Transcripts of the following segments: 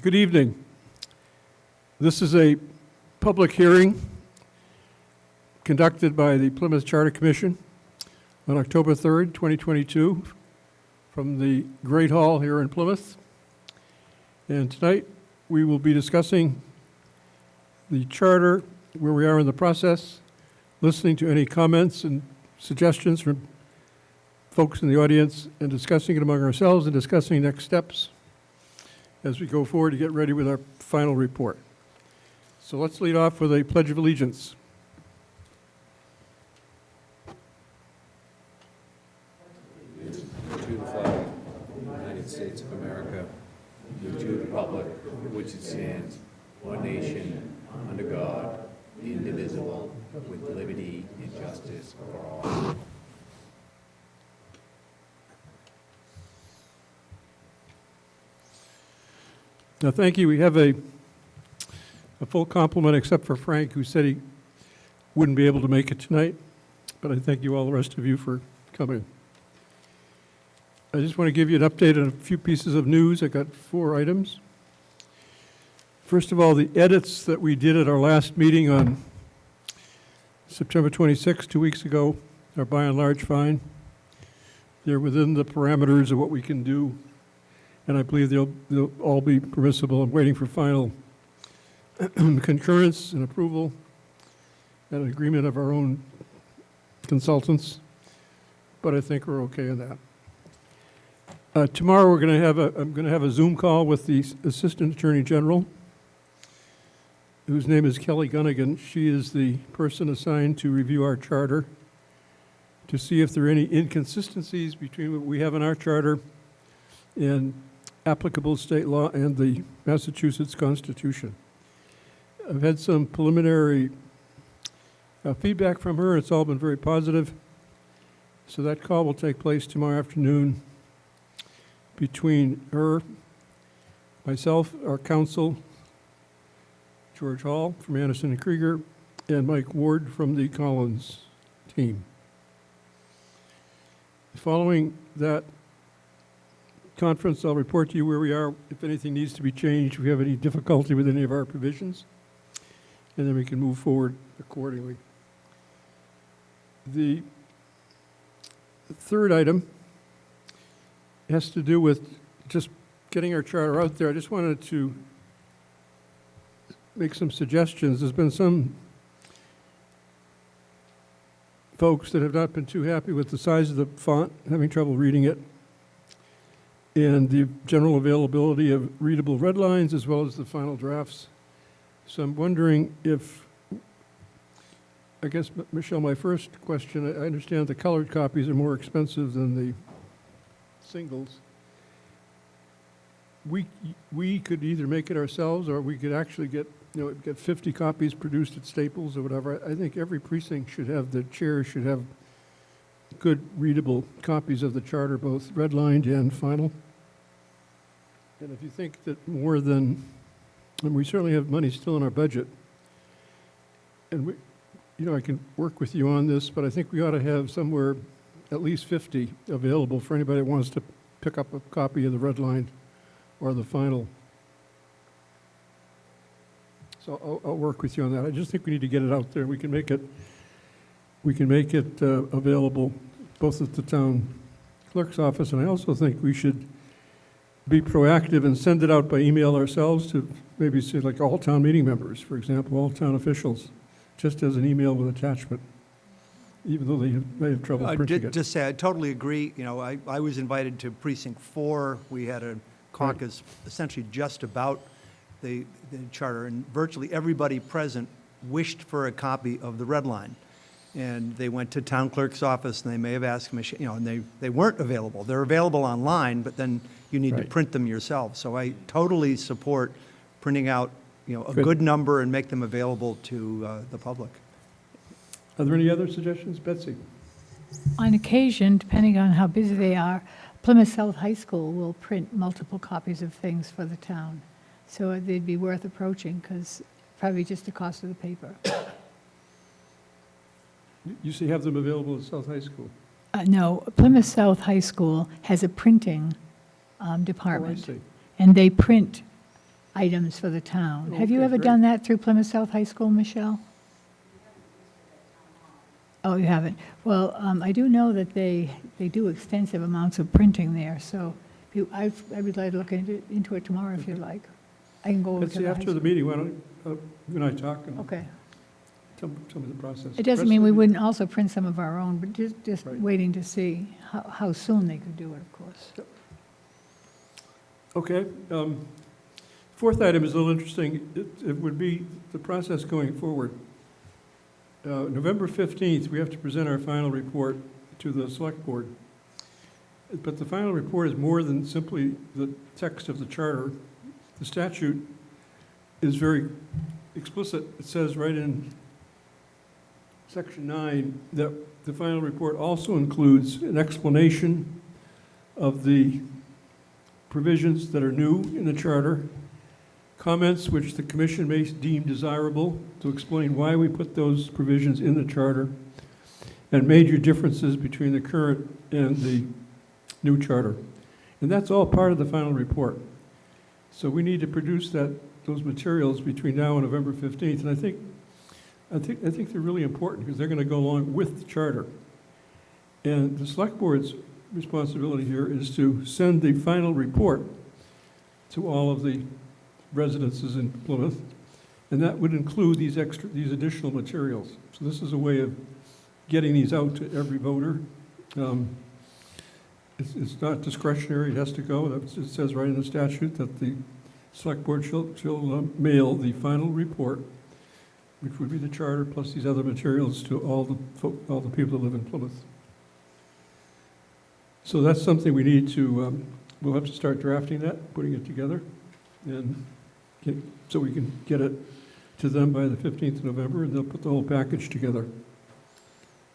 Good evening. This is a public hearing conducted by the Plymouth Charter Commission on October 3rd, 2022, from the Great Hall here in Plymouth. And tonight we will be discussing the charter, where we are in the process, listening to any comments and suggestions from folks in the audience, and discussing it among ourselves and discussing next steps as we go forward to get ready with our final report. So let's lead off with a Pledge of Allegiance. To the flag of the United States of America, and to the republic for which it stands, one nation, under God, indivisible, with liberty and justice for all. Now, thank you. We have a full complement, except for Frank, who said he wouldn't be able to make it tonight. But I thank you all, the rest of you, for coming. I just want to give you an update on a few pieces of news. I got 4 items. First of all, the edits that we did at our last meeting on September 26, 2 weeks ago, are by and large fine. They're within the parameters of what we can do, and I believe they'll all be permissible. I'm waiting for final concurrence and approval and an agreement of our own consultants, but I think we're okay on that. Tomorrow I'm going to have a Zoom call with the Assistant Attorney General, whose name is Kelly Gunnigan. She is the person assigned to review our charter to see if there are any inconsistencies between what we have in our charter and applicable state law and the Massachusetts Constitution. I've had some preliminary feedback from her. It's all been very positive. So that call will take place tomorrow afternoon between her, myself, our counsel, George Hall from Anderson and Krieger, and Mike Ward from the Collins team. Following that conference, I'll report to you where we are, if anything needs to be changed, if we have any difficulty with any of our provisions, and then we can move forward accordingly. The third item has to do with just getting our charter out there. I just wanted to make some suggestions. There's been some folks that have not been too happy with the size of the font, having trouble reading it, and the general availability of readable red lines as well as the final drafts. So I'm wondering if, I guess, Michelle, my first question, I understand the colored copies are more expensive than the singles. We could either make it ourselves, or we could actually get 50 copies produced at Staples or whatever. I think every precinct should have, the chair should have good readable copies of the charter, both redlined and final. And if you think that more than, and we certainly have money still in our budget, and I can work with you on this, but I think we ought to have somewhere at least 50 available for anybody that wants to pick up a copy of the redlined or the final. So I'll work with you on that. I just think we need to get it out there. We can make it available both at the town clerk's office, and I also think we should be proactive and send it out by email ourselves to maybe say like all town meeting members, for example, all town officials, just as an email with attachment, even though they have trouble printing it. Just say, I totally agree. I was invited to Precinct 4. We had a caucus essentially just about the charter, and virtually everybody present wished for a copy of the red line. And they went to town clerk's office, and they may have asked Michelle, and they weren't available. They're available online, but then you need to print them yourself. So I totally support printing out, a good number and make them available to the public. Are there any other suggestions, Betsy? On occasion, depending on how busy they are, Plymouth South High School will print multiple copies of things for the town. So they'd be worth approaching, because probably just the cost of the paper. You say have them available at South High School? No, Plymouth South High School has a printing Oh, I department, see. and they print items for the town. Have you Okay, ever great. done that through Plymouth South High School, Michelle? Oh, you haven't? Well, I do know that they do extensive amounts of printing there, so I would like to look into it tomorrow if you'd like. I can go over Let's to see, the high after the school. meeting, why don't you and I talk and Okay. tell me the process. It doesn't Rest mean of we the- wouldn't also print some of our own, but just Right. waiting to see how soon they could do it, of course. Okay. Fourth item is a little interesting. It would be the process going forward. November 15th, we have to present our final report to the select board. But the final report is more than simply the text of the charter. The statute is very explicit. It says right in Section 9 that the final report also includes an explanation of the provisions that are new in the charter, comments which the commission may deem desirable to explain why we put those provisions in the charter, and major differences between the current and the new charter. And that's all part of the final report. So we need to produce those materials between now and November 15th. And I think they're really important because they're going to go along with the charter. And the select board's responsibility here is to send the final report to all of the residences in Plymouth, and that would include these additional materials. So this is a way of getting these out to every voter. It's not discretionary, it has to go. It says right in the statute that the select board shall mail the final report, which would be the charter plus these other materials, to all the people that live in Plymouth. So that's something we need to, we'll have to start drafting that, putting it together, and so we can get it to them by the 15th of November, and they'll put the whole package together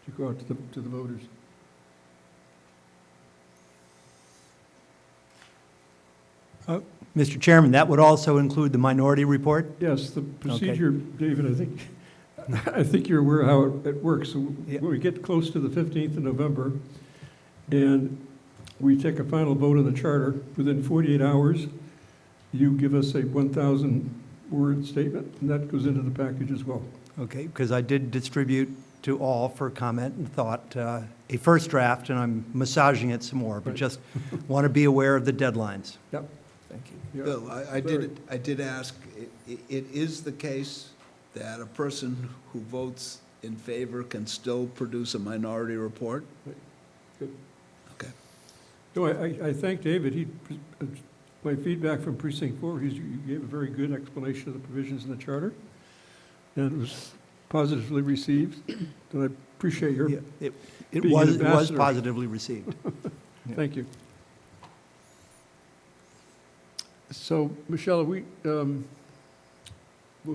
to go out to the voters. Mr. Chairman, that would also include the minority report? Yes, the procedure, David, I think you're aware how it works. So Yeah. when we get close to the 15th of November, and we take a final vote on the charter, within 48 hours, you give us a 1,000-word statement, and that goes into the package as well. Okay, because I did distribute to all for comment and thought a first draft, and I'm massaging it some more, but Right. just want to be aware of the deadlines. Yep. Thank you. Yeah. Bill, I did ask, it is the case that a person who votes in favor can still produce a minority report? Good. Okay. No, I thank David. My feedback from Precinct 4, you gave a very good explanation of the provisions in the charter, and it was positively received, and I appreciate your, Yeah, It being an was ambassador. positively received. thank you. So, Michelle, we'll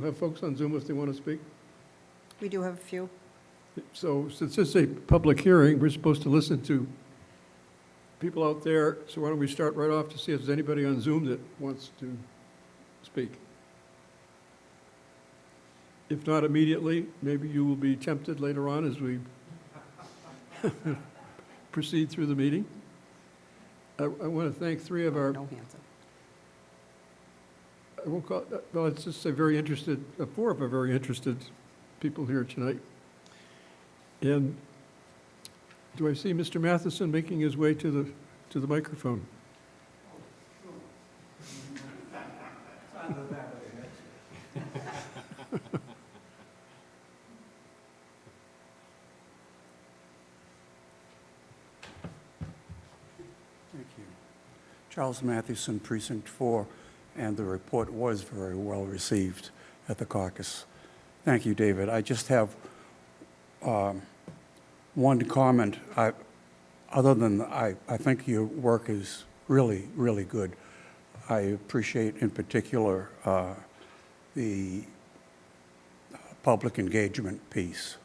have folks on Zoom if they want to speak. We do have a few. So since it's a public hearing, we're supposed to listen to people out there, so why don't we start right off to see if there's anybody on Zoom that wants to speak? If not immediately, maybe you will be tempted later on as we proceed through the meeting. I want to thank three of our, No hands up. I won't call, well, let's just say very interested, four of our very interested people here tonight. And do I see Mr. Matheson making his way to the microphone? Thank you. Charles Mathewson, Precinct 4, and the report was very well received at the caucus. Thank you, David. I just have one comment. Other than I think your work is really, really good. I appreciate in particular the public engagement piece.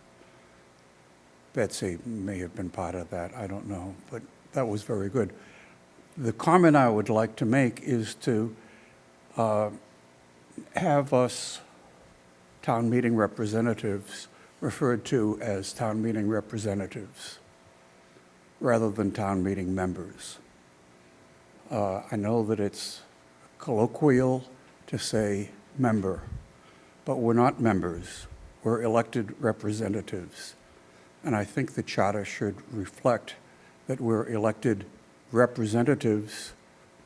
Betsy may have been part of that, I don't know, but that was very good. The comment I would like to make is to have us town meeting representatives referred to as town meeting representatives. rather than town meeting members. I know that it's colloquial to say member, but we're not members. We're elected representatives. And I think the charter should reflect that we're elected representatives,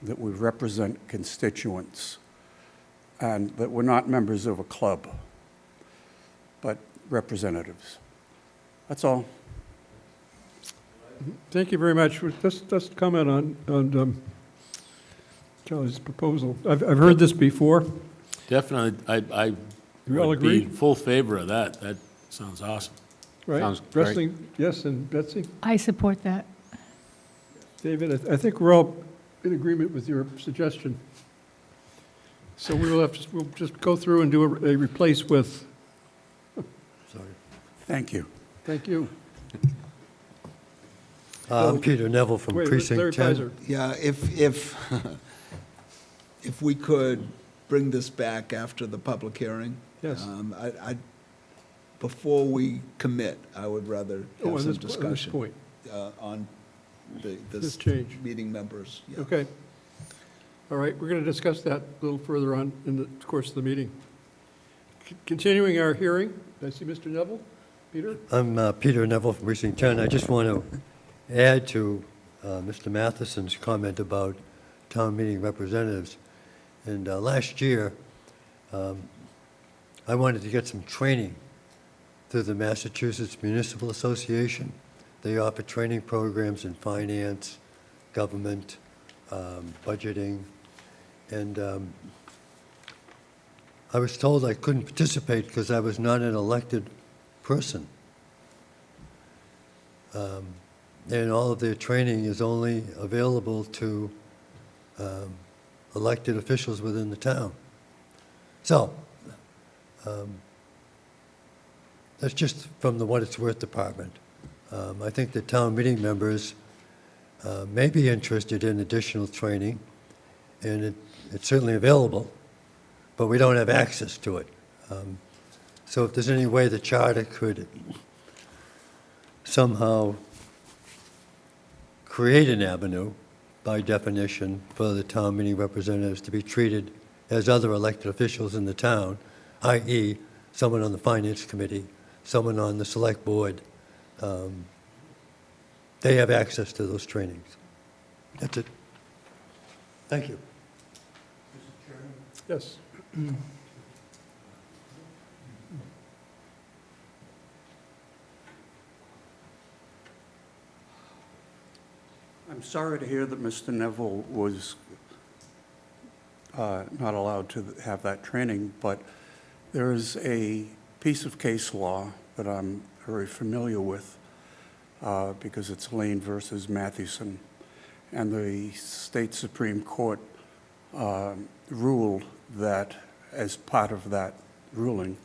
that we represent constituents, and that we're not members of a club, but representatives. That's all. Thank you very much. Just comment on Charlie's proposal. I've heard this before. Definitely, I You all would be agree? in full favor of that. That sounds awesome. Right? Sounds great. Wrestling, yes, and Betsy? I support that. David, I think we're all in agreement with your suggestion. So we'll just go through and do a replace with. Sorry. Thank you. Thank you. I'm Peter Neville from Wait, Precinct Larry 10. Pizer. Yeah, if if we could bring this back after the public hearing. Yes. Before we commit, I would rather Oh, have on some this discussion. point. On This this change. meeting members. Yeah. Okay. All right, we're going to discuss that a little further on in the course of the meeting. Continuing our hearing, I see Mr. Neville. Peter? I'm Peter Neville from Precinct 10. I just want to add to Mr. Matheson's comment about town meeting representatives. And last year, I wanted to get some training through the Massachusetts Municipal Association. They offer training programs in finance, government, budgeting, and I was told I couldn't participate because I was not an elected person. And all of their training is only available to elected officials within the town. So, that's just from the What It's Worth department. I think the town meeting members may be interested in additional training, and it's certainly available, but we don't have access to it. So if there's any way the charter could somehow create an avenue, by definition, for the town meeting representatives to be treated as other elected officials in the town, i.e., someone on the finance committee, someone on the select board, they have access to those trainings. That's it. Thank you. Yes. I'm sorry to hear that Mr. Neville was not allowed to have that training, but there is a piece of case law that I'm very familiar with because it's Lane versus Mathewson. And the state Supreme Court ruled that, as part of that ruling,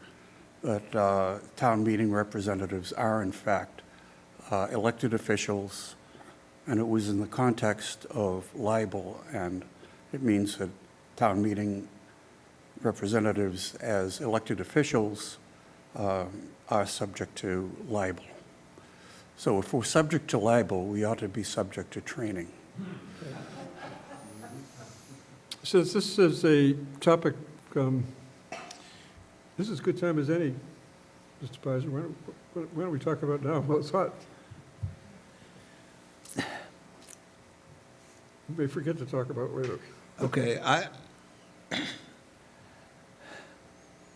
that town meeting representatives are in fact elected officials, and it was in the context of libel, and it means that town meeting representatives as elected officials are subject to libel. So if we're subject to libel, we ought to be subject to training. Since this is a topic, this is as good time as any, Mr. Pizer. Why don't we talk about it now? Well, it's hot. You may forget to talk about it later. Okay,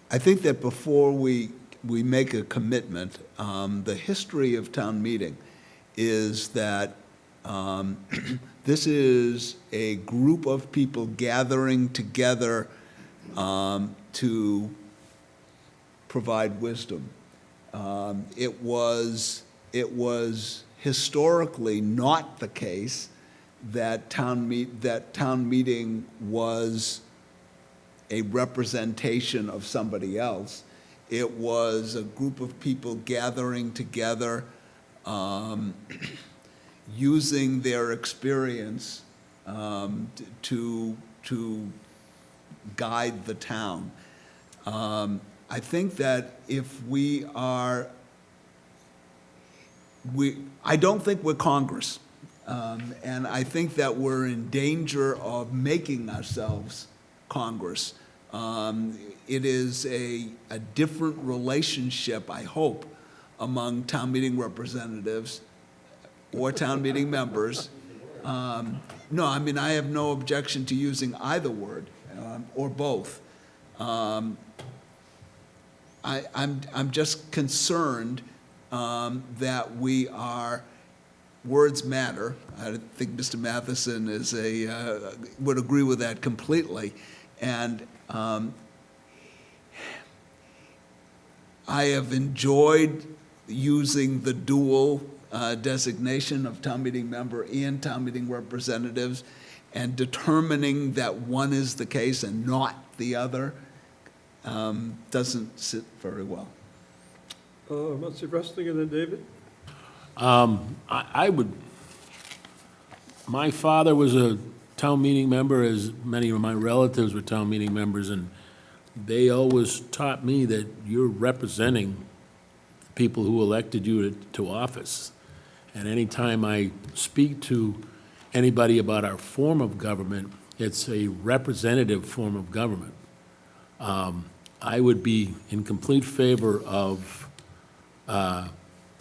I think that before we make a commitment, the history of town meeting is that this is a group of people gathering together to provide wisdom. It was historically not the case that town meeting was a representation of somebody else. It was a group of people gathering together, using their experience to guide the town. I think that if we are I don't think we're Congress. And I think that we're in danger of making ourselves Congress. It is a different relationship, I hope, among town meeting representatives or town meeting members. No, I mean, I have no objection to using either word, or both. I'm just concerned that words matter. I think Mr. Matheson would agree with that completely. And I have enjoyed using the dual designation of town meeting member and town meeting representatives, and determining that one is the case and not the other doesn't sit very well. Let's see, wrestling and then David? I would, my father was a town meeting member, as many of my relatives were town meeting members, and they always taught me that you're representing people who elected you to office. And anytime I speak to anybody about our form of government, it's a representative form of government. I would be in complete favor of,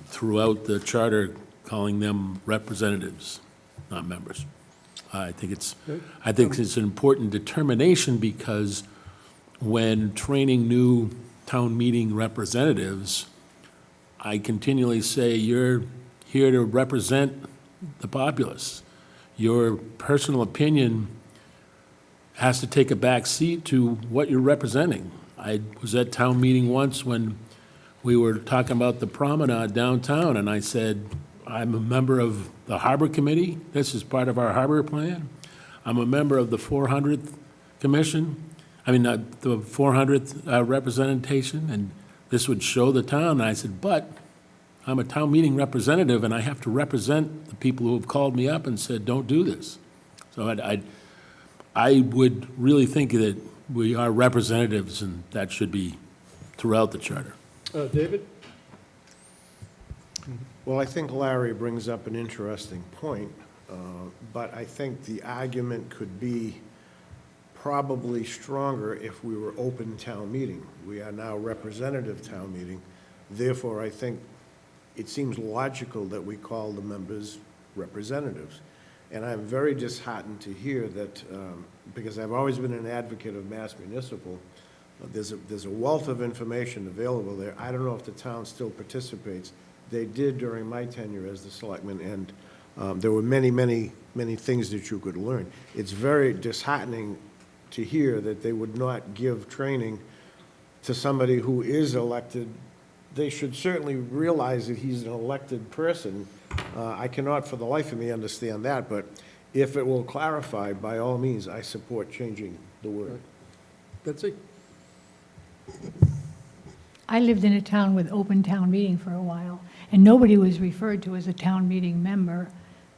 throughout the charter, calling them representatives, not members. I think it's an important determination, because when training new town meeting representatives, I continually say, you're here to represent the populace. Your personal opinion has to take a back seat to what you're representing. I was at town meeting once when we were talking about the promenade downtown, and I said, I'm a member of the Harbor Committee. This is part of our harbor plan. I'm a member of the 400th Commission. I mean, the 400th representation, and this would show the town. And I said, but I'm a town meeting representative, and I have to represent the people who have called me up and said, don't do this. So I would really think that we are representatives, and that should be throughout the charter. David? Well, I think Larry brings up an interesting point, but I think the argument could be probably stronger if we were open town meeting. We are now representative town meeting. Therefore, I think it seems logical that we call the members representatives. And I'm very disheartened to hear that, because I've always been an advocate of Mass Municipal, there's a wealth of information available there. I don't know if the town still participates. They did during my tenure as the selectman, and there were many, many, many things that you could learn. It's very disheartening to hear that they would not give training to somebody who is elected. They should certainly realize that he's an elected person. I cannot for the life of me understand that, but if it will clarify, by all means, I support changing the word. Betsy? I lived in a town with open town meeting for a while, and nobody was referred to as a town meeting member,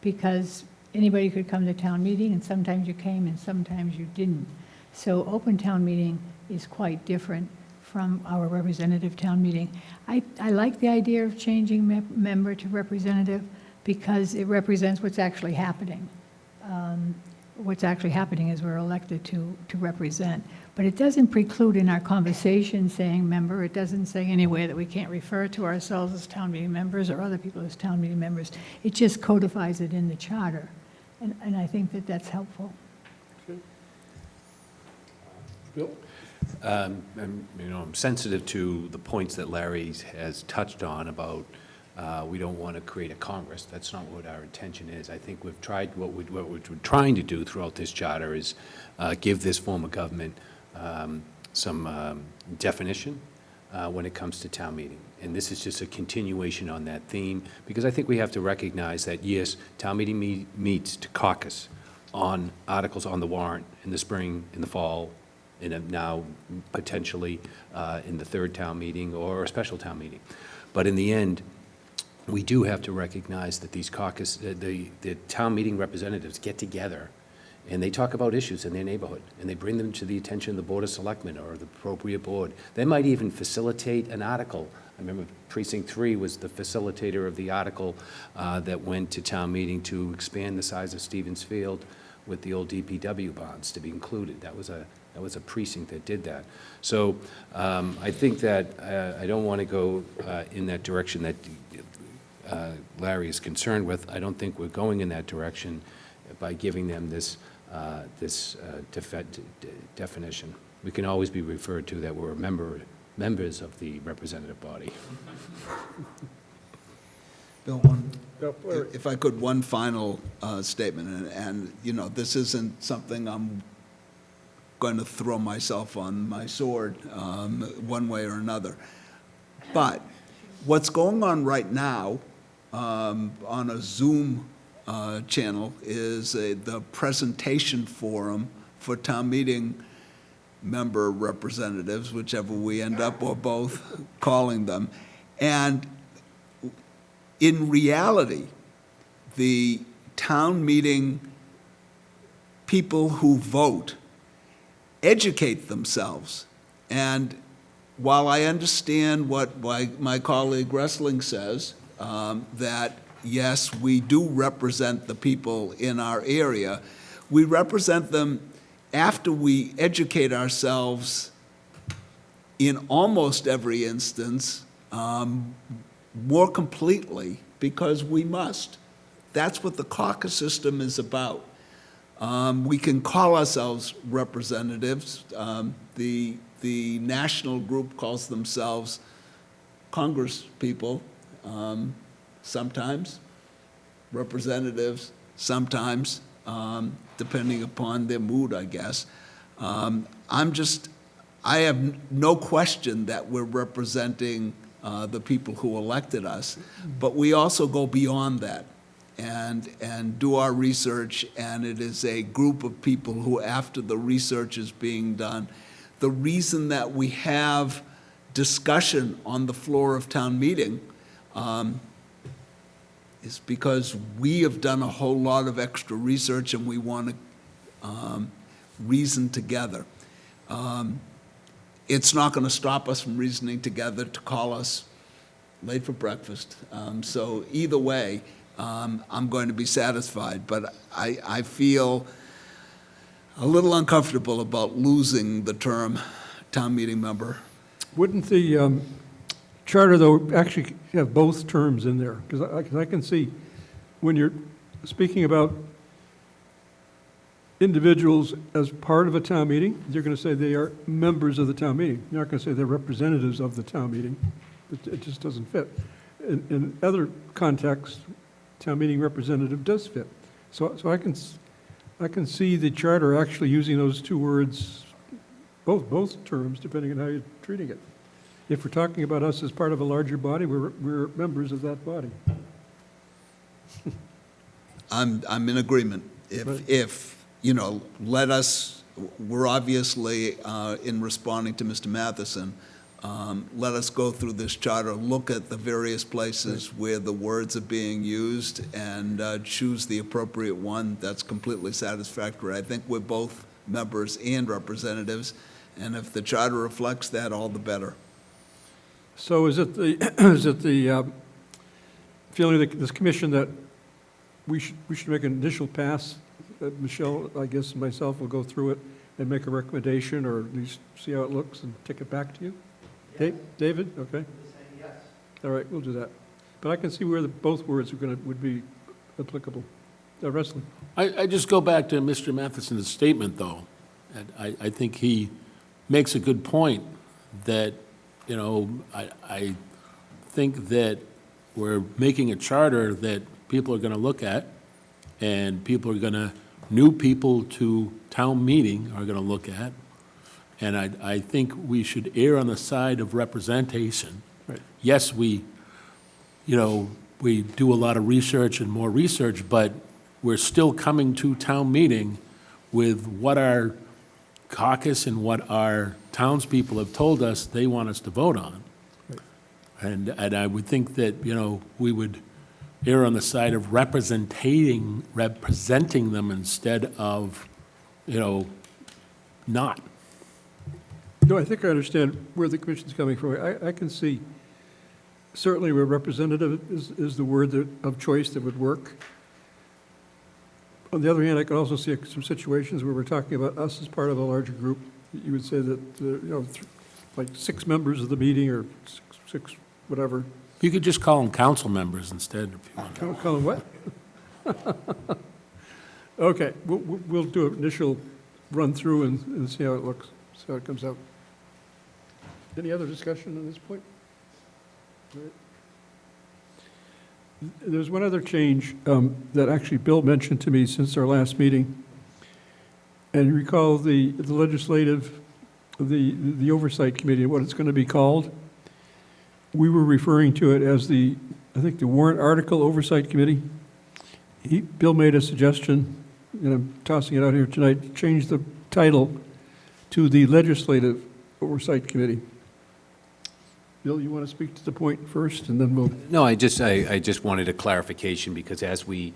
because anybody could come to town meeting, and sometimes you came and sometimes you didn't. So open town meeting is quite different from our representative town meeting. I like the idea of changing member to representative, because it represents what's actually happening. What's actually happening is we're elected to represent. But it doesn't preclude in our conversation saying member. It doesn't say anywhere that we can't refer to ourselves as town meeting members or other people as town meeting members. It just codifies it in the charter. And I think that that's helpful. Okay. Bill? I'm sensitive to the points that Larry has touched on about we don't want to create a Congress. That's not what our intention is. I think we've tried, what we're trying to do throughout this charter is give this form of government some definition when it comes to town meeting. And this is just a continuation on that theme, because I think we have to recognize that, yes, town meeting meets to caucus on articles on the warrant in the spring, in the fall, and now potentially in the third town meeting or a special town meeting. But in the end, we do have to recognize that these caucus, the town meeting representatives get together and they talk about issues in their neighborhood, and they bring them to the attention of the Board of Selectmen or the appropriate board. They might even facilitate an article. I remember Precinct 3 was the facilitator of the article that went to town meeting to expand the size of Stevens Field with the old DPW bonds to be included. That was a precinct that did that. So I think that I don't want to go in that direction that Larry is concerned with. I don't think we're going in that direction by giving them this definition. We can always be referred to that we're members of the representative body. Bill, if I could, one final statement, and, you know, this isn't something I'm going to throw myself on my sword one way or another. But what's going on right now on a Zoom channel is the presentation forum for town meeting member representatives, whichever we end up or both calling them. And in reality, the town meeting people who vote educate themselves. And while I understand what my colleague Wrestling says, that yes, we do represent the people in our area, we represent them after we educate ourselves in almost every instance more completely, because we must. That's what the caucus system is about. We can call ourselves representatives. The national group calls themselves Congress people sometimes, representatives sometimes, depending upon their mood, I guess. I have no question that we're representing the people who elected us, but we also go beyond that and do our research, and it is a group of people who, after the research is being done, the reason that we have discussion on the floor of town meeting is because we have done a whole lot of extra research and we want to reason together. It's not going to stop us from reasoning together to call us late for breakfast. So either way, I'm going to be satisfied, but I feel a little uncomfortable about losing the term town meeting member. Wouldn't the charter, though, actually have both terms in there? Because I can see when you're speaking about individuals as part of a town meeting, you're going to say they are members of the town meeting. You're not going to say they're representatives of the town meeting. It just doesn't fit. In other contexts, town meeting representative does fit. So I can see the charter actually using those two words, both terms, depending on how you're treating it. If we're talking about us as part of a larger body, we're members of that body. I'm in agreement. If you know, we're obviously, in responding to Mr. Matheson, let us go through this charter, look at the various places where the words are being used, and choose the appropriate one that's completely satisfactory. I think we're both members and representatives, and if the charter reflects that, all the better. So is it the feeling of this commission that we should make an initial pass? Michelle, I guess, and myself will go through it and make a recommendation, or at least see how it looks and take it back to you? Yes. David? Okay. Yes. All right, we'll do that. But I can see where both words would be applicable. Wrestling. I just go back to Mr. Matheson's statement, though. And I think he makes a good point that, you know, I think that we're making a charter that people are going to look at, and new people to town meeting are going to look at. And I think we should err on the side of representation. Right. Yes, we do a lot of research and more research, but we're still coming to town meeting with what our caucus and what our townspeople have told us they want us to vote on. Right. And I would think that, you know, we would err on the side of representing them instead of not. No, I think I understand where the commission's coming from. I can see, certainly a representative is the word of choice that would work. On the other hand, I could also see some situations where we're talking about us as part of a larger group. You would say that, like 6 members of the meeting or six whatever. You could just call them council members instead if you want. Call them what? Okay, we'll do an initial run-through and see how it looks, see how it comes out. Any other discussion on this point? All right. There's one other change that actually Bill mentioned to me since our last meeting. And you recall the legislative, the oversight committee, what it's going to be called? We were referring to it as I think the warrant article oversight committee. Bill made a suggestion, and I'm tossing it out here tonight, to change the title to the legislative oversight committee. Bill, you want to speak to the point first, and then we'll... No, I just wanted a clarification, because as we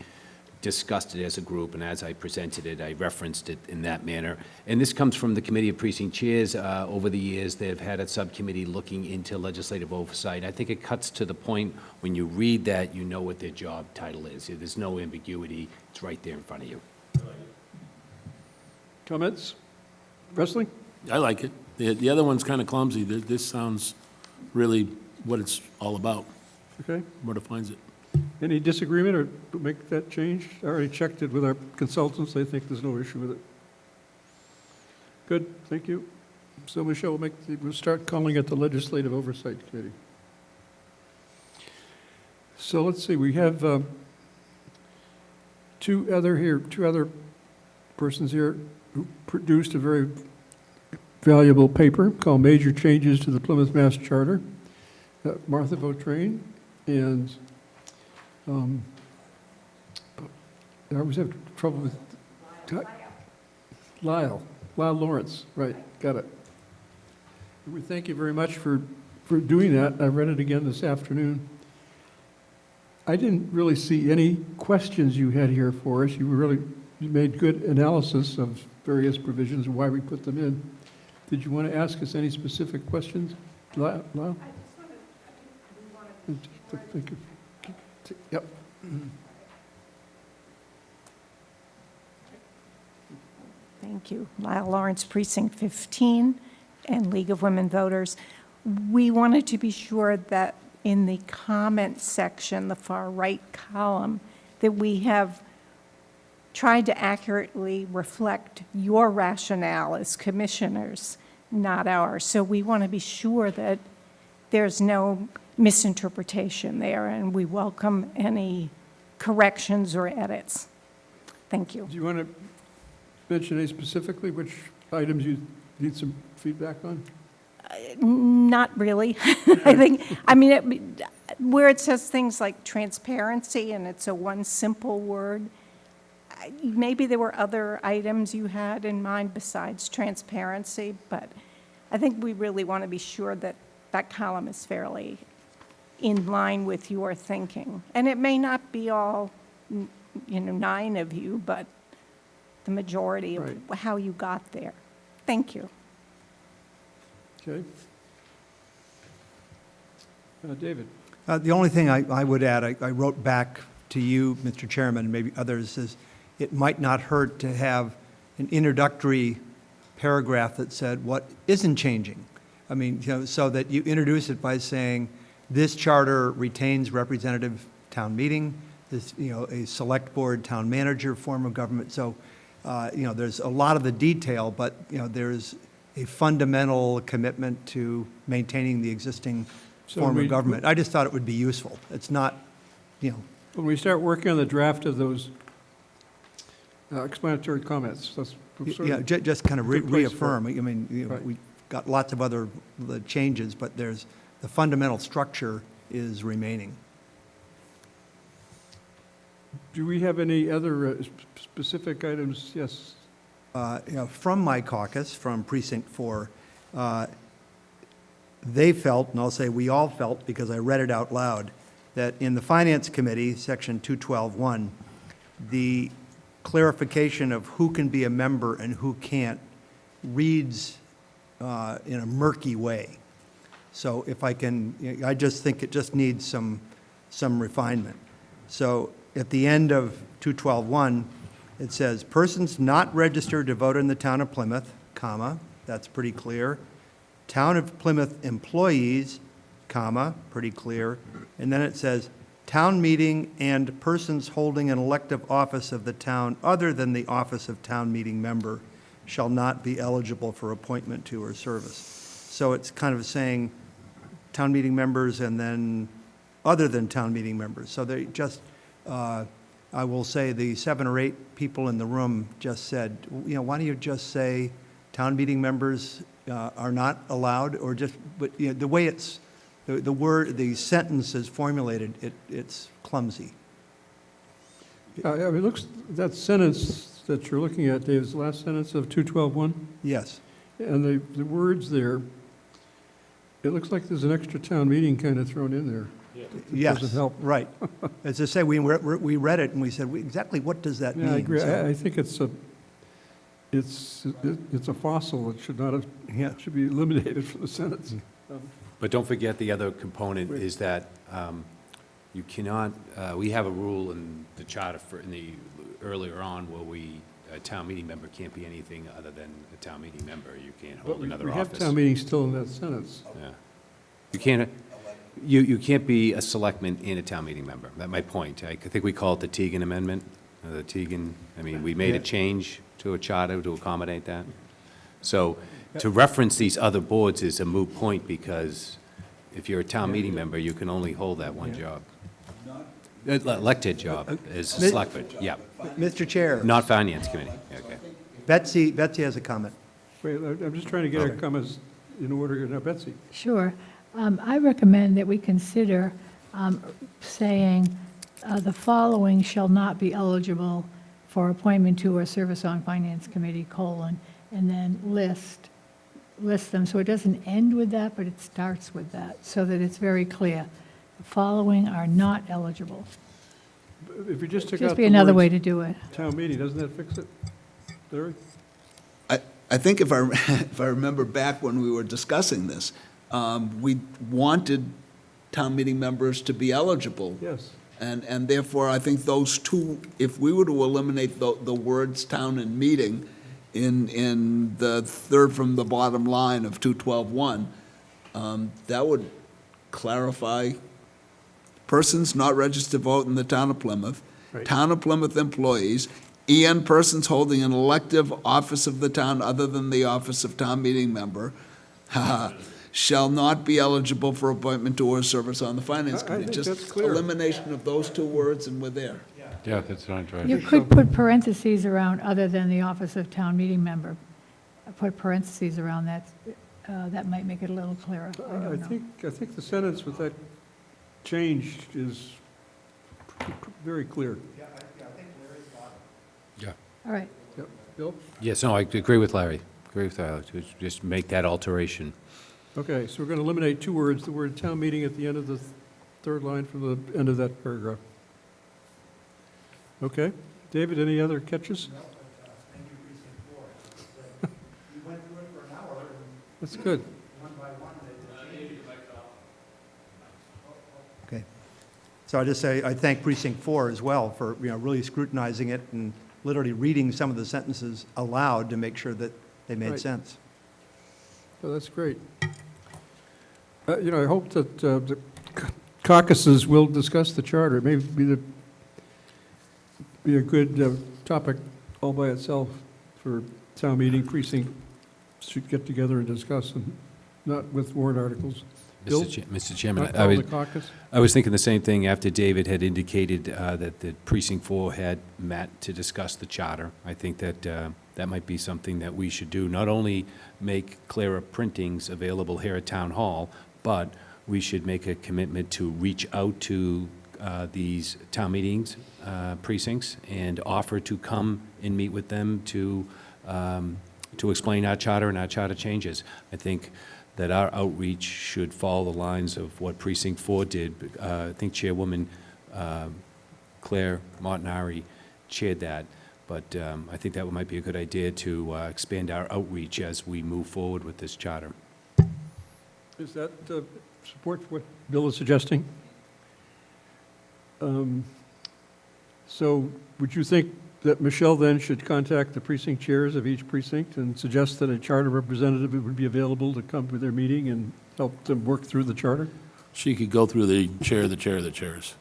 discussed it as a group and as I presented it, I referenced it in that manner. And this comes from the Committee of Precinct Chairs. Over the years, they've had a subcommittee looking into legislative oversight. I think it cuts to the point when you read that, you know what their job title is. There's no ambiguity. It's right there in front of you. Comments? Wrestling? I like it. The other one's kind of clumsy. This sounds really what it's all about, Okay. what defines it. Any disagreement or make that change? I already checked it with our consultants. They think there's no issue with it. Good, thank you. So Michelle, we'll start calling it the Legislative Oversight Committee. So let's see, we have two other persons here who produced a very valuable paper called Major Changes to the Plymouth Mass Charter. Martha Vautrain and I always have trouble with Lyle Lawrence, right, got it. We thank you very much for doing that. I read it again this afternoon. I didn't really see any questions you had here for us. You made good analysis of various provisions and why we put them in. Did you want to ask us any specific questions, Lyle? Thank you. Yep. Thank you. Lyle Lawrence, Precinct 15, and League of Women Voters. We wanted to be sure that in the comment section, the far right column, that we have tried to accurately reflect your rationale as commissioners, not ours. So we want to be sure that there's no misinterpretation there, and we welcome any corrections or edits. Thank you. Do you want to mention any specifically which items you need some feedback on? Not really. Where it says things like transparency and it's a one simple word, maybe there were other items you had in mind besides transparency, but I think we really want to be sure that that column is fairly in line with your thinking. And it may not be all, 9 of you, but the majority of Right. how you got there. Thank you. Okay. David? The only thing I would add, I wrote back to you, Mr. Chairman, and maybe others, is it might not hurt to have an introductory paragraph that said what isn't changing. I mean, so that you introduce it by saying, this charter retains representative town meeting, this, a select board town manager form of government. So, there's a lot of the detail, but, there's a fundamental commitment to maintaining the existing form of government. I just thought it would be useful. It's not, When we start working on the draft of those explanatory comments, that's sort of just kind of good place for it. reaffirm. I mean, Right. we've got lots of other changes, but the fundamental structure is remaining. Do we have any other specific items? Yes. From my caucus, from Precinct 4, they felt, and I'll say we all felt because I read it out loud, that in the Finance Committee, Section 212.1, the clarification of who can be a member and who can't reads in a murky way. So if I can, I just think it just needs some refinement. So at the end of 212.1, it says, persons not registered to vote in the town of Plymouth, comma, that's pretty clear. Town of Plymouth employees, comma, pretty clear. And then it says, town meeting and persons holding an elective office of the town other than the office of town meeting member shall not be eligible for appointment to or service. So it's kind of saying town meeting members and then other than town meeting members. So they just, I will say the 7 or 8 people in the room just said, why don't you just say town meeting members are not allowed, or just, but the way it's, the word, the sentence is formulated, it's clumsy. I mean, it looks, that sentence that you're looking at, Dave, is the last sentence of 212.1? Yes. And the words there, it looks like there's an extra town meeting kind of thrown in there. It Yes, doesn't help. right. As I say, we read it and we said, exactly what does that mean? Yeah, I agree. So- I think it's a fossil. It should not have, Yeah. should be eliminated from the sentence. But don't forget the other component is that you cannot, we have a rule in the charter earlier on where a town meeting member can't be anything other than a town meeting member. You can't But hold another we have office. town meetings still in that sentence. Yeah. You can't, you can't be a selectman and a town meeting member. That's my point. I think we call it the Teagan Amendment. The Teagan, we made a change to a charter to accommodate that. So to reference these other boards is a moot point, because if you're a town meeting member, you can only hold that one job. Elected job is selectman, yeah. Mr. Chair, Not finance committee, okay. Betsy has a comment. Wait, I'm just trying to get our comments in order. Now, Betsy. Sure. I recommend that we consider saying the following shall not be eligible for appointment to or service on Finance Committee, and then list them. So it doesn't end with that, but it starts with that, so that it's very clear. The following are not eligible. If you just took out Just the be another way words to do it. town meeting, doesn't that fix it? Larry? I think if I remember back when we were discussing this, we wanted town meeting members to be eligible. Yes. And therefore, I think those two, if we were to eliminate the words town and meeting in the third from the bottom line of 212.1, that would clarify persons not registered to vote in the town of Plymouth, Right. town of Plymouth employees, and persons holding an elective office of the town other than the office of town meeting member, shall not be eligible for appointment to or service on the finance I committee. think that's Just clear. elimination of those two words and we're there. Yeah, that's not right. You could put parentheses around other than the office of town meeting member. Put parentheses around that. That might make it a little clearer. I I don't know. think the sentence with that change is very clear. Yeah. All right. Yep. Bill? Yes, no, I agree with Larry. Just make that alteration. Okay, so we're going to eliminate 2 words, the word town meeting at the end of the third line from the end of that paragraph. Okay. David, any other catches? No, but thank you, Precinct 4. You went through it for an hour. That's good. One by one. Okay. So I just say, I thank Precinct 4 as well for, really scrutinizing it and literally reading some of the sentences aloud to make sure that they made Right. sense. Oh, that's great. I hope that the caucuses will discuss the charter. It may be a good topic all by itself for town meeting precinct should get together and discuss, and not with warrant articles. Bill? Mr. Chairman, Not follow the caucus? I was thinking the same thing after David had indicated that the Precinct 4 had met to discuss the charter. I think that that might be something that we should do, not only make clearer printings available here at Town Hall, but we should make a commitment to reach out to these town meetings, precincts, and offer to come and meet with them to explain our charter and our charter changes. I think that our outreach should follow the lines of what Precinct 4 did. I think Chairwoman Claire Montanari chaired that, But I think that might be a good idea to expand our outreach as we move forward with this charter. Is that support for what Bill is suggesting? So would you think that Michelle then should contact the precinct chairs of each precinct and suggest that a charter representative would be available to come to their meeting and help them work through the charter? She could go through the chair of the chairs.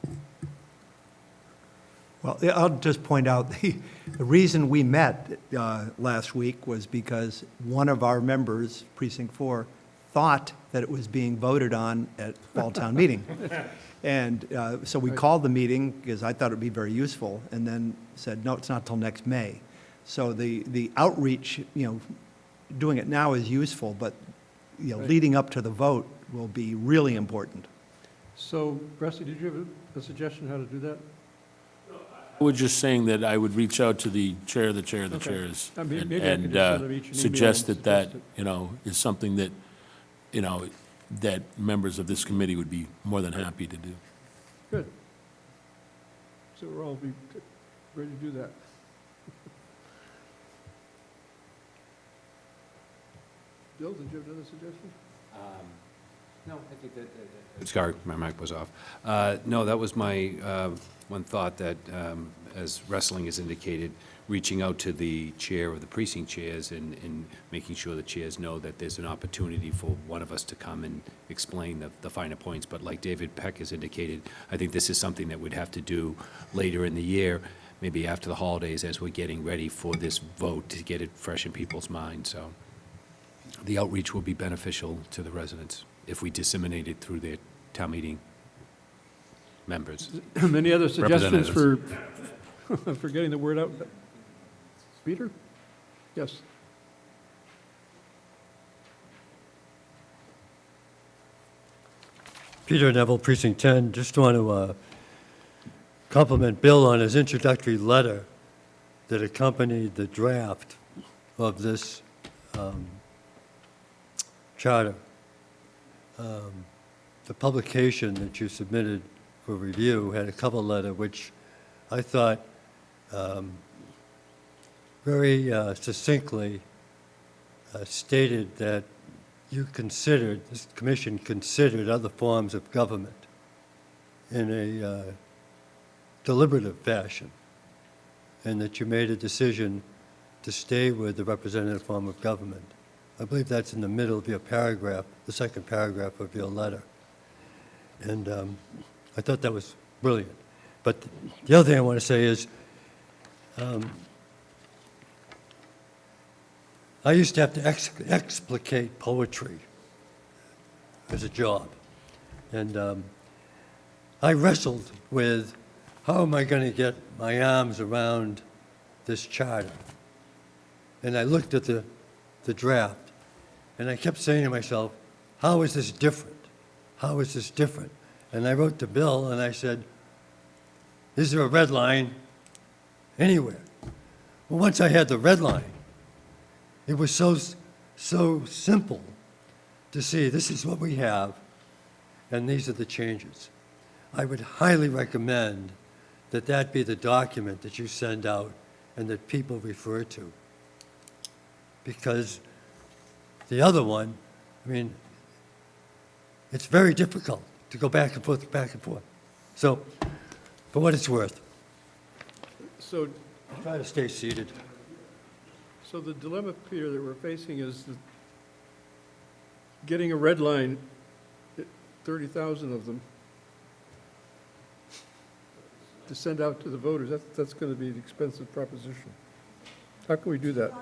Well, yeah, I'll just point out, the reason we met last week was because one of our members, Precinct 4, thought that it was being voted on at Fall Town Meeting. And so we called the meeting because I thought it would be very useful, and then said, no, it's not till next May. So the outreach, doing it now is useful, but, Right. leading up to the vote will be really important. So, Rusty, did you have a suggestion how to do that? I was just saying that I would reach out to the chair of the Okay. chairs I mean, and maybe I could just send them each an email suggest and that, suggest it. is something that, that members of this committee would be more than happy to do. Good. So we'll all be ready to do that. Bill, did you have another suggestion? No, I think that. Sorry, my mic was off. No, that was my one thought, that as wrestling has indicated, reaching out to the chair of the precinct chairs and making sure the chairs know that there's an opportunity for one of us to come and explain the finer points. But like David Peck has indicated, I think this is something that we'd have to do later in the year, maybe after the holidays, as we're getting ready for this vote, to get it fresh in people's minds. So the outreach will be beneficial to the residents if we disseminate it through their town meeting members. Any other suggestions for, Representatives. for getting the word out? Peter? Yes. Peter Neville, Precinct 10. Just want to compliment Bill on his introductory letter that accompanied the draft of this charter. The publication that you submitted for review had a cover letter which I thought very succinctly stated that this commission considered other forms of government in a deliberative fashion, and that you made a decision to stay with the representative form of government. I believe that's in the middle of your paragraph, the second paragraph of your letter. And I thought that was brilliant. But the other thing I want to say is, I used to have to explicate poetry as a job. And I wrestled with, how am I going to get my arms around this charter? And I looked at the draft, and I kept saying to myself, how is this different? How is this different? And I wrote to Bill, and I said, is there a red line anywhere? Well, once I had the red line, it was so simple to see this is what we have, and these are the changes. I would highly recommend that that be the document that you send out and that people refer to. Because the other one, I mean, it's very difficult to go back and forth, back and forth. So, for what it's worth, So, try to stay seated. so the dilemma, Peter, that we're facing is that getting a red line, 30,000 of them, to send out to the voters, that's going to be an expensive proposition. How can we do that?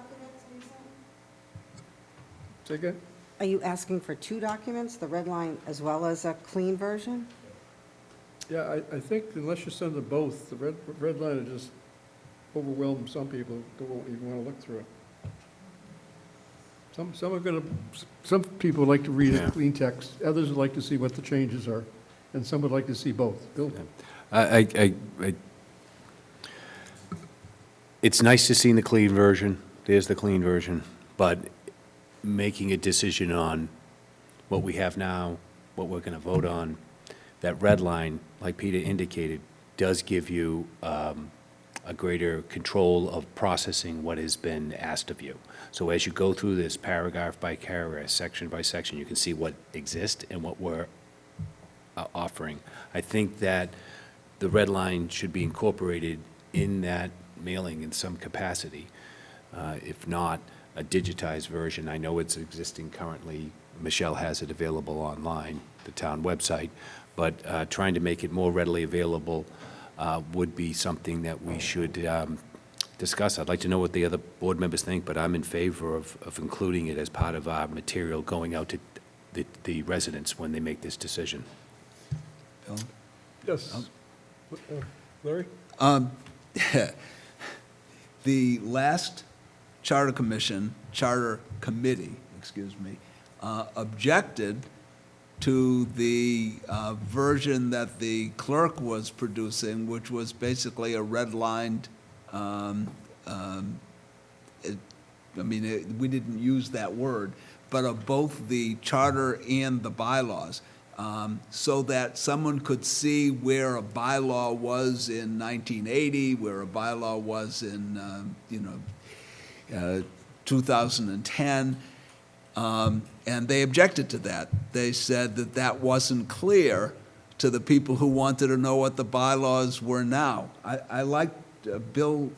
Say again? Are you asking for two documents, the red line as well as a clean version? Yeah, I think unless you send them both, the red line will just overwhelm some people who won't even want to look through it. Some people like to read Yeah. it clean text, others would like to see what the changes are, and some would like to see both. Bill? It's nice to see the clean version, there's the clean version, but making a decision on what we have now, what we're going to vote on, that red line, like Peter indicated, does give you a greater control of processing what has been asked of you. So as you go through this paragraph by paragraph, section by section, you can see what exists and what we're offering. I think that the red line should be incorporated in that mailing in some capacity. If not, a digitized version. I know it's existing currently. Michelle has it available online, the town website, but trying to make it more readily available would be something that we should discuss. I'd like to know what the other board members think, but I'm in favor of including it as part of our material going out to the residents when they make this decision. Bill? Yes. Larry? The last charter committee, objected to the version that the clerk was producing, which was basically a redlined, we didn't use that word, but of both the charter and the bylaws, so that someone could see where a bylaw was in 1980, where a bylaw was in, 2010. And they objected to that. They said that that wasn't clear to the people who wanted to know what the bylaws were now. I liked Bill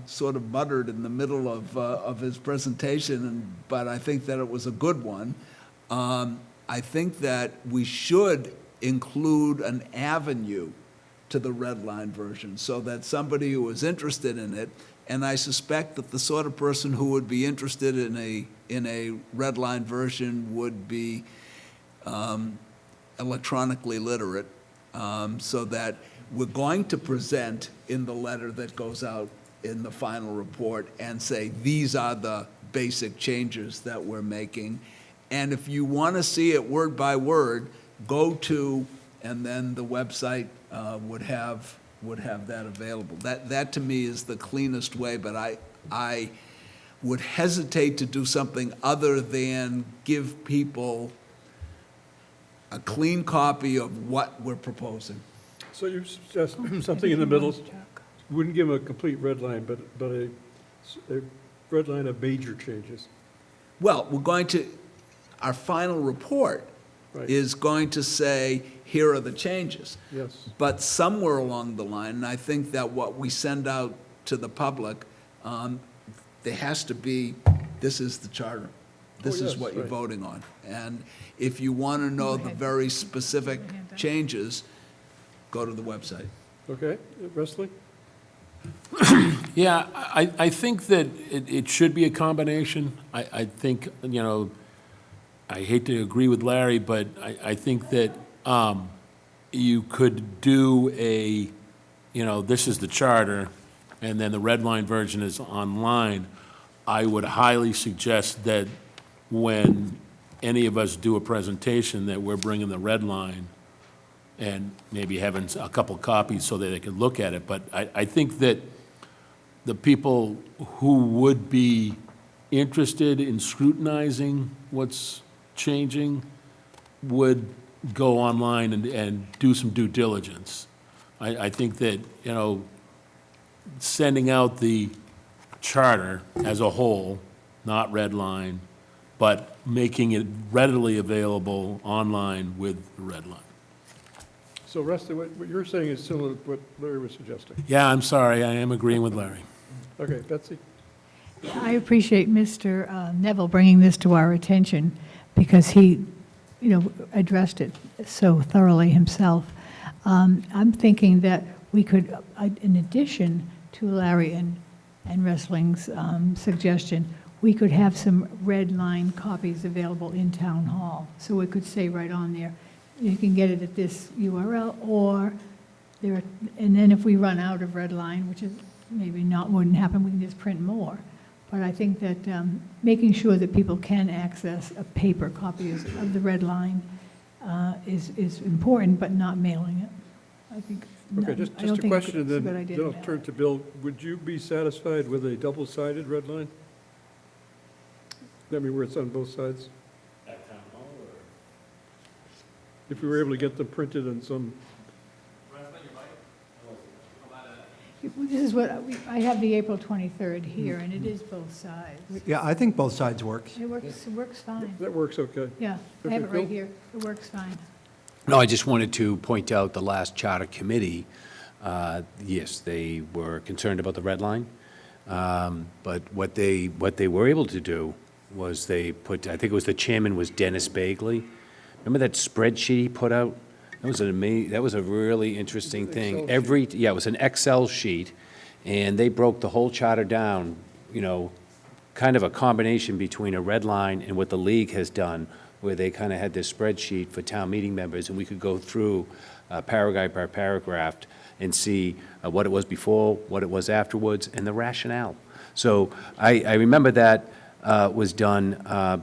sort of muttered in the middle of his presentation, but I think that it was a good one. I think that we should include an avenue to the red line version so that somebody who is interested in it, and I suspect that the sort of person who would be interested in a red line version would be electronically literate, so that we're going to present in the letter that goes out in the final report and say, these are the basic changes that we're making. And if you want to see it word by word, go to, and then the website would have that available. That to me is the cleanest way, but I would hesitate to do something other than give people a clean copy of what we're proposing. So you suggest something in the middle, wouldn't give them a complete red line, but a red line of major changes. Well, our final report Right. is going to say, here are the changes. Yes. But somewhere along the line, and I think that what we send out to the public, there has to be, this is the charter. This is yes, what you're right. voting on. And if you want to know the very specific changes, go to the website. Okay, Wesley? Yeah, I think that it should be a combination. I think, I hate to agree with Larry, but I think that you could do this is the charter, and then the red line version is online. I would highly suggest that when any of us do a presentation, that we're bringing the red line and maybe having a couple copies so that they can look at it. But I think that the people who would be interested in scrutinizing what's changing would go online and do some due diligence. I think that, sending out the charter as a whole, not red line, but making it readily available online with the red line. So Rusty, what you're saying is similar to what Larry was suggesting. Yeah, I'm sorry, I am agreeing with Larry. Okay, Betsy? I appreciate Mr. Neville bringing this to our attention because he, addressed it so thoroughly himself. I'm thinking that we could, in addition to Larry and Wrestling's suggestion, we could have some red line copies available in Town Hall. So it could say right on there, you can get it at this URL, or and then if we run out of red line, which is maybe wouldn't happen, we can just print more. But I think that making sure that people can access a paper copy of the red line is important, but not mailing it. I think. Okay, I just don't a think question, it's a then good idea then to I'll mail turn it. to Bill. Would you be satisfied with a double-sided red line? I mean, where it's on both sides? If we were able to get them printed in some, This is what, I have the April 23rd here, and it is both sides. Yeah, I think both sides works. It works fine. That works okay. Yeah, I Okay, have it right Phil? here. It works fine. No, I just wanted to point out the last charter committee, yes, they were concerned about the red line. But what they were able to do was they put, I think it was the chairman was Dennis Bagley. Remember that spreadsheet he put out? That was a really interesting thing. Yeah, it was an Excel sheet, and they broke the whole charter down, you know, kind of a combination between a red line and what the league has done, where they kind of had this spreadsheet for town meeting members, and we could go through paragraph by paragraph and see what it was before, what it was afterwards, and the rationale. So I remember that was done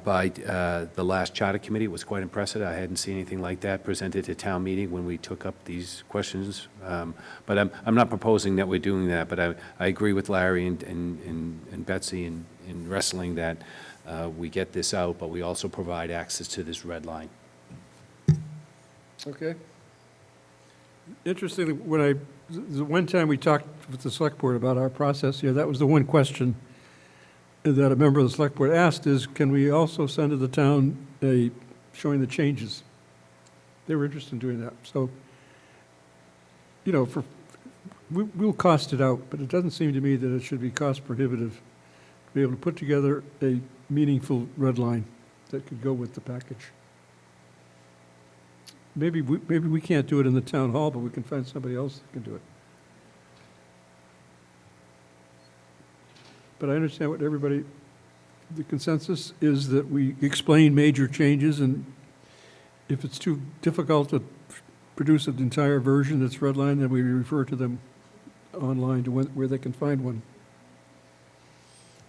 by the last charter committee. It was quite impressive. I hadn't seen anything like that presented at town meeting when we took up these questions. But I'm not proposing that we're doing that, but I agree with Larry and Betsy in wrestling that we get this out, but we also provide access to this red line. Okay. Interestingly, the one time we talked with the select board about our process here, that was the one question that a member of the select board asked is, can we also send to the town showing the changes? They were interested in doing that. So, you know, we'll cost it out, but it doesn't seem to me that it should be cost prohibitive to be able to put together a meaningful red line that could go with the package. Maybe we can't do it in the town hall, but we can find somebody else that can do it. But I understand what everybody, the consensus is that we explain major changes, and if it's too difficult to produce an entire version that's redlined, then we refer to them online to where they can find one.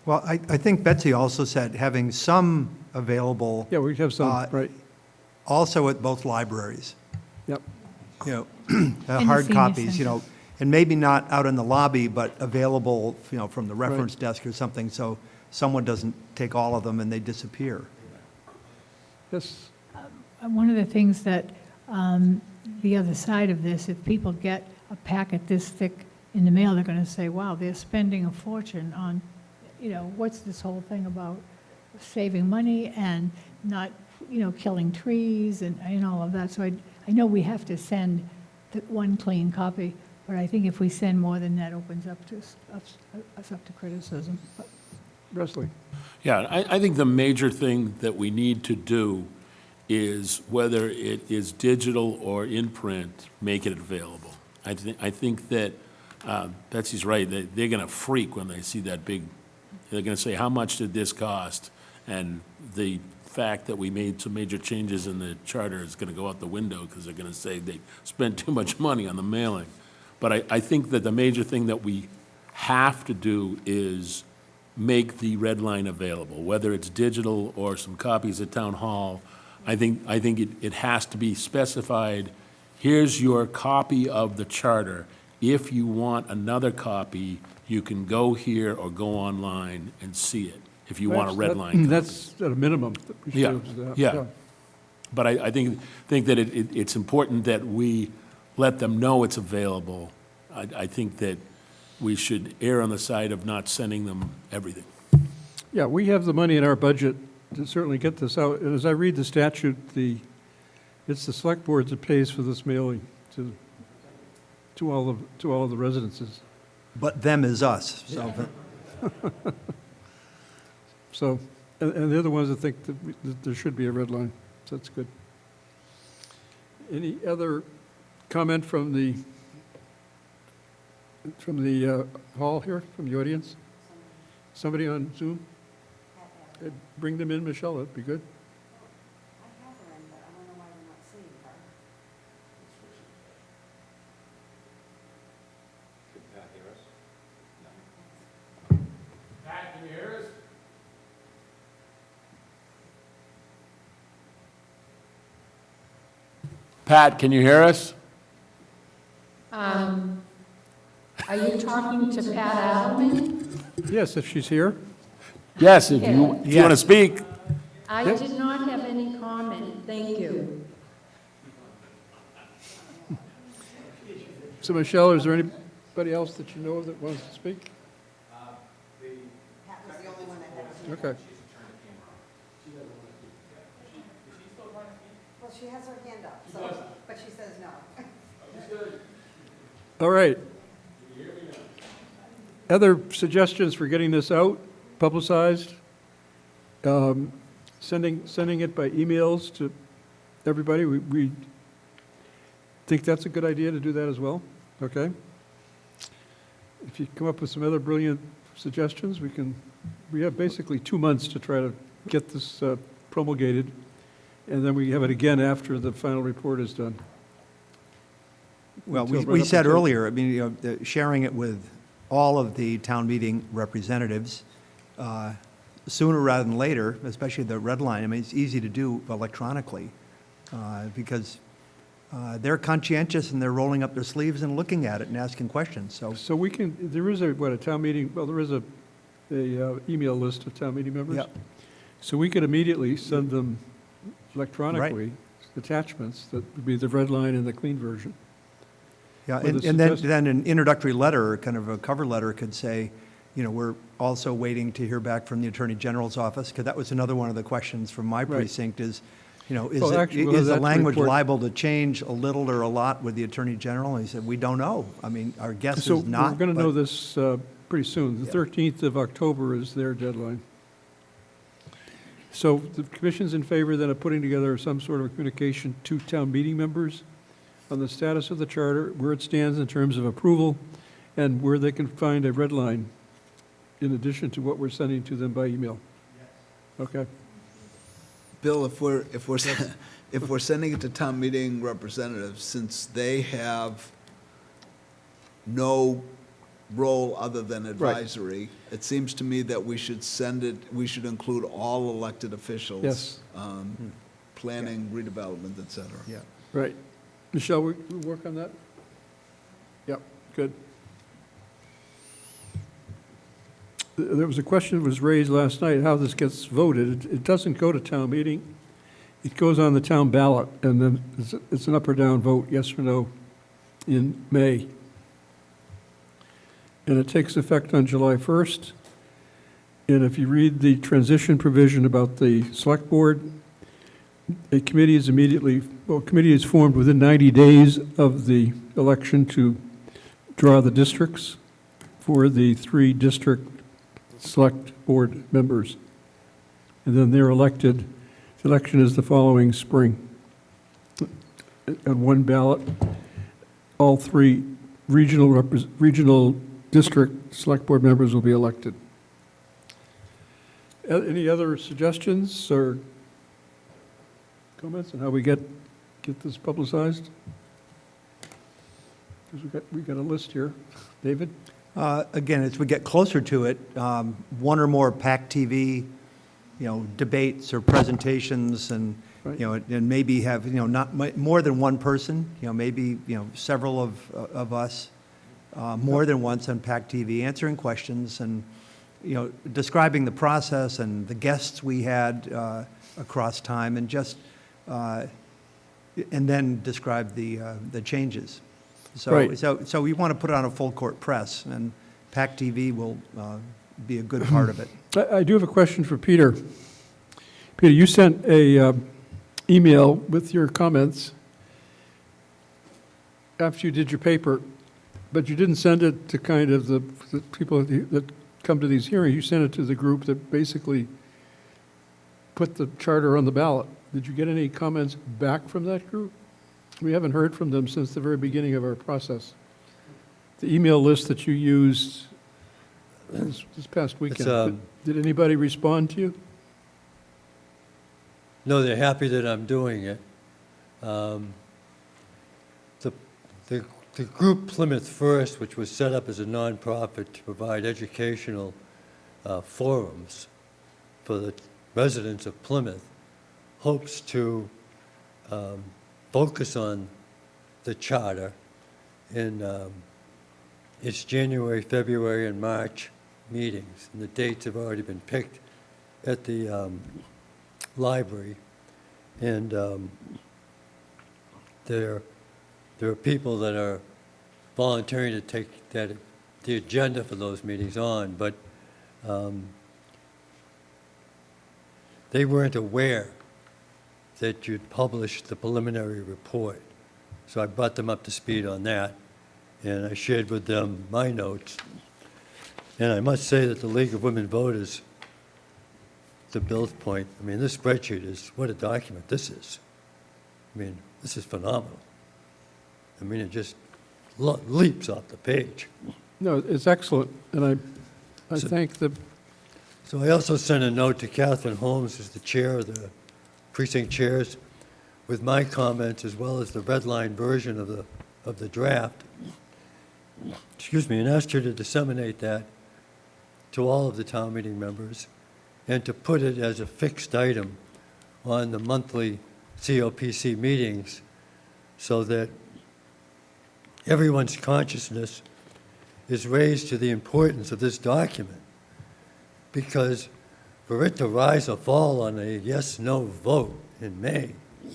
Well, I think Betsy also said having some available. Yeah, we have some, right. Also at both libraries. Yep. You know, the hard senior copies, you center. know, and maybe not out in the lobby, but available, you know, from the reference desk or something, so someone doesn't take all of them and they disappear. Yes. One of the things that, the other side of this, if people get a packet this thick in the mail, they're going to say, wow, they're spending a fortune on, you know, what's this whole thing about saving money and not, you know, killing trees and all of that. So I know we have to send one clean copy, but I think if we send more than that, opens up to us up to criticism. But Wrestling. Yeah, I think the major thing that we need to do is, whether it is digital or in print, make it available. I think that Betsy's right, they're going to freak when they see that big, they're going to say, how much did this cost? And the fact that we made some major changes in the charter is going to go out the window, because they're going to say they spent too much money on the mailing. But I think that the major thing that we have to do is make the red line available, whether it's digital or some copies at town hall. I think it has to be specified, here's your copy of the charter. If you want another copy, you can go here or go online and see it, if you want a red line copy. That's at a minimum. That we should Yeah, be able to do that. yeah. But I think that it's important that we let them know it's available. I think that we should err on the side of not sending them everything. Yeah, we have the money in our budget to certainly get this out. And as I read the statute, it's the select board that pays for this mailing to all of the residences. But them is us, so. So, and they're the ones that think that there should be a red line, so that's good. Any other comment from the hall here, from the audience? Somebody on Zoom? Bring them in, Michelle, that'd be good. I have her in, but I don't know why we're not seeing her. Pat, can you hear us? Pat, can you hear us? Are you talking to Pat Adelman? Yes, if she's here. Yes, if you want to speak. I Yep. did not have any comment, thank you. So Michelle, is there any, Anybody else that you know of that wants to speak? Pat was the only one that had. Okay. Well, she has her hand up, so, but she says no. All right. Other suggestions for getting this out, publicized? Sending it by emails to everybody? We think that's a good idea to do that as well? Okay. If you come up with some other brilliant suggestions, we have basically 2 months to try to get this promulgated, and then we have it again after the final report is done. Well, Until right we up said until- earlier, I mean, sharing it with all of the town meeting representatives sooner rather than later, especially the red line. I mean, it's easy to do electronically because they're conscientious and they're rolling up their sleeves and looking at it and asking questions. So we can, there is a town meeting, well, there is a email list of town meeting members. Yep. So we could immediately send them electronically attachments that would be the red line and the clean version. Yeah, With a and then, suggest- then an introductory letter, or kind of a cover letter could say, you know, we're also waiting to hear back from the Attorney General's office, because that was another one of the questions from my Right. precinct is, you know, is Well, actually, we'll is the have that language report- liable to change a little or a lot with the Attorney General? And he said, we don't know. I mean, our guess So is not. we're going to know but- this pretty soon. The 13th of October is their deadline. So the commission's in favor then of putting together some sort of communication to town meeting members on the status of the charter, where it stands in terms of approval, and where they can find a red line in addition to what we're sending to them by email. Okay. Bill, if we're sending it to town meeting representatives, since they have no role other than advisory, it seems to me that we should we should include all elected officials. Yes. Planning, redevelopment, et cetera. Yeah. Right. Michelle, we work on that? Yep, good. There was a question that was raised last night, how this gets voted. It doesn't go to town meeting. It goes on the town ballot, and then it's an up or down vote, yes or no, in May. And it takes effect on July 1st. And if you read the transition provision about the select board, a committee is formed within 90 days of the election to draw the districts for the 3 district select board members. And then they're elected. The election is the following spring. On one ballot, all 3 regional district select board members will be elected. Any other suggestions or comments on how we get this publicized? Because we got a list here. David? Again, as we get closer to it, one or more PAC TV, debates or presentations, and Right. and maybe have not more than one person, maybe several of us, more than once on PAC TV, answering questions and describing the process and the guests we had across time, and just and then describe the changes. So, Right. so we want to put it on a full court press, and PAC TV will be a good part of it. I do have a question for Peter. Peter, you sent a email with your comments after you did your paper, but you didn't send it to kind of the people that come to these hearings. You sent it to the group that basically put the charter on the ballot. Did you get any comments back from that group? We haven't heard from them since the very beginning of our process. The email list that you used this past weekend, did anybody respond to you? No, they're happy that I'm doing it. The group Plymouth First, which was set up as a nonprofit to provide educational forums for the residents of Plymouth, hopes to focus on the charter in its January, February, and March meetings. And the dates have already been picked at the library. And there are people that are volunteering to take the agenda for those meetings on, but they weren't aware that you'd published the preliminary report. So I brought them up to speed on that, and I shared with them my notes. And I must say that the League of Women Voters, to Bill's point, I mean, this spreadsheet is, what a document this is. I mean, this is phenomenal. I mean, it just leaps off the page. No, it's excellent, and I thank the, So I also sent a note to Catherine Holmes, who's the chair of the precinct chairs, with my comments as well as the red line version of the draft. Excuse me, and asked her to disseminate that to all of the town meeting members and to put it as a fixed item on the monthly COPC meetings so that everyone's consciousness is raised to the importance of this document. Because for it to rise or fall on a yes/no vote in May, I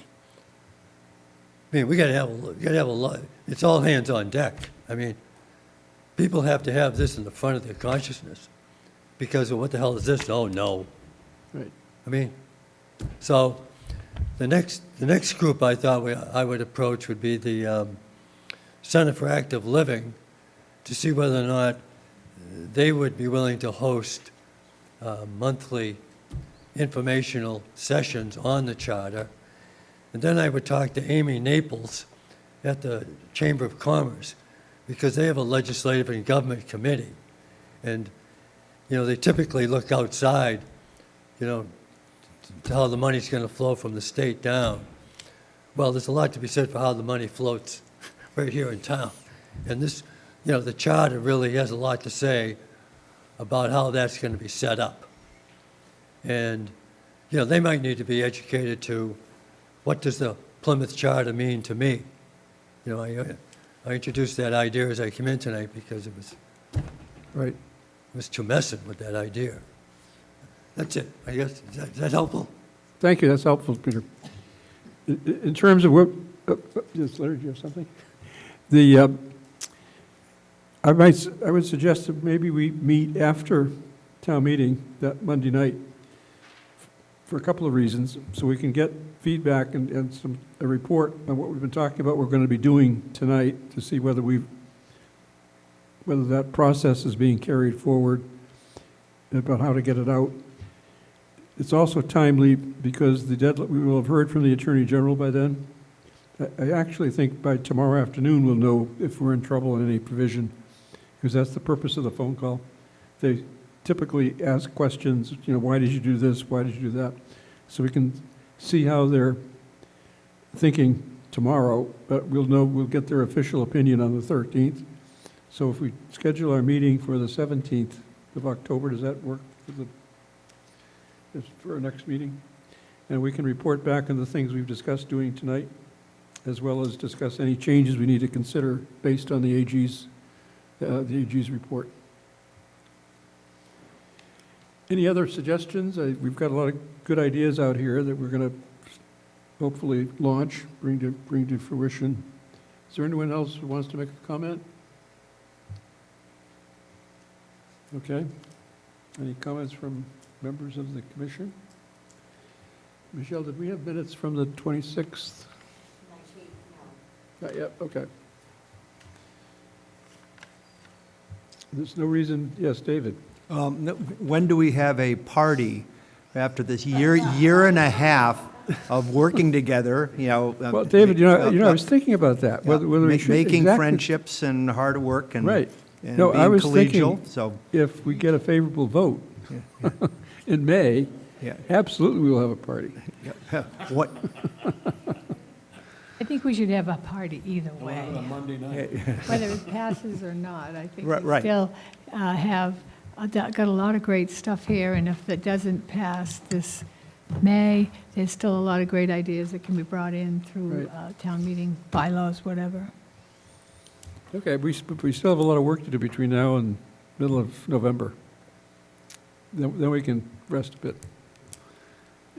mean, we gotta have a lot, it's all hands on deck. I mean, people have to have this in the front of their consciousness because of what the hell is this? Oh, no. right. I mean, so the next group I thought I would approach would be the Center for Active Living to see whether or not they would be willing to host monthly informational sessions on the charter. And then I would talk to Amy Naples at the Chamber of Commerce because they have a legislative and government committee. And, you know, they typically look outside, you know, to how the money's going to flow from the state down. Well, there's a lot to be said for how the money floats right here in town. And this, you know, the charter really has a lot to say about how that's going to be set up. And, you know, they might need to be educated to what does the Plymouth Charter mean to me? You know, I introduced that idea as I came in tonight because it was too messing with that idea. That's it, I guess. Is that helpful? Thank you, that's helpful, Peter. In terms of what, yes, Larry, do you have something? I would suggest that maybe we meet after town meeting that Monday night for a couple of reasons, so we can get feedback and a report on what we've been talking about, we're going to be doing tonight to see whether that process is being carried forward, about how to get it out. It's also timely because the deadline, we will have heard from the Attorney General by then. I actually think by tomorrow afternoon we'll know if we're in trouble in any provision, because that's the purpose of the phone call. They typically ask questions, you know, why did you do this, why did you do that? So we can see how they're thinking tomorrow, but we'll get their official opinion on the 13th. So if we schedule our meeting for the 17th of October, does that work for our next meeting? And we can report back on the things we've discussed doing tonight, as well as discuss any changes we need to consider based on the AG's report. Any other suggestions? We've got a lot of good ideas out here that we're going to hopefully launch, bring to fruition. Is there anyone else who wants to make a comment? Okay. Any comments from members of the commission? Michelle, did we have minutes from the 26th? Not yet, okay. There's no reason, yes, David. When do we have a party after this year and a half of working together, you know? Well, David, I was thinking about that, whether we should. Making exactly. friendships and hard work and. Right. And No, being I was collegial, thinking so. if we get a favorable vote in May, Yeah. absolutely we will have a party. What, I think we should have a party either way. Monday night. Whether it passes or not, I think we Right. still have got a lot of great stuff here, and if it doesn't pass this May, there's still a lot of great ideas that can be brought in through town meeting bylaws, whatever. Okay, we still have a lot of work to do between now and middle of November. Then we can rest a bit.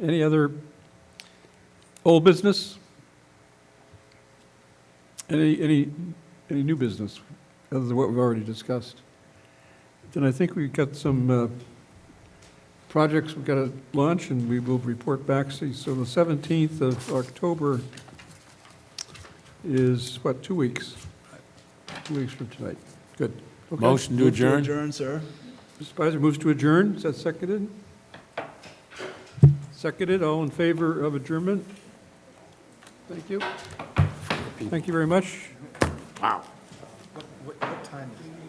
Any other old business? Any Any new business, other than what we've already discussed? Then I think we've got some projects we've got to launch, and we will report back. See, so the 17th of October is, what, 2 weeks? 2 weeks from tonight. Good. Okay. Motion to Move to adjourn? adjourn, sir. Mr. Spicer moves to adjourn. Is that seconded? Seconded. All in favor of adjournment? Thank you. Thank you very much. What time is it?